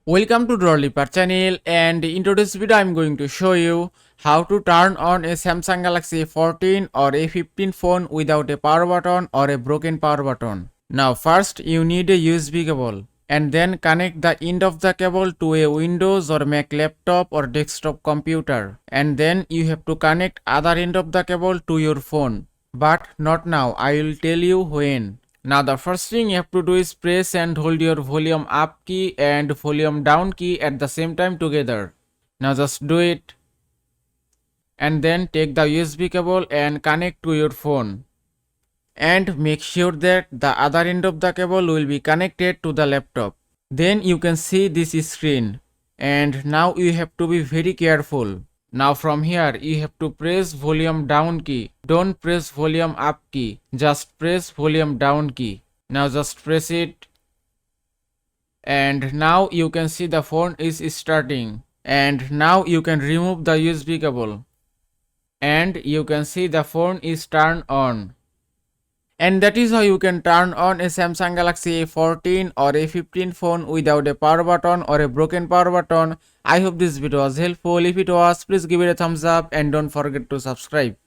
Welcome to Drawliper channel, and in today's video I'm going to show you how to turn on a Samsung Galaxy A14 or A15 phone without a power button or a broken power button. Now first you need a USB cable and then connect the end of the cable to a Windows or Mac laptop or desktop computer, and then you have to connect other end of the cable to your phone. But not now, I will tell you when. Now the first thing you have to do is press and hold your volume up key and volume down key at the same time together. Now just do it. And then take the USB cable and connect to your phone. And make sure that the other end of the cable will be connected to the laptop. Then you can see this screen. And now you have to be very careful. Now from here you have to press volume down key. Don't press volume up key. Just press volume down key. Now just press it. And now you can see the phone is starting. And now you can remove the USB cable. And you can see the phone is turned on. And that is how you can turn on a Samsung Galaxy A14 or A15 phone without a power button or a broken power button. I hope this video was helpful. If it was, please give it a thumbs up and don't forget to subscribe.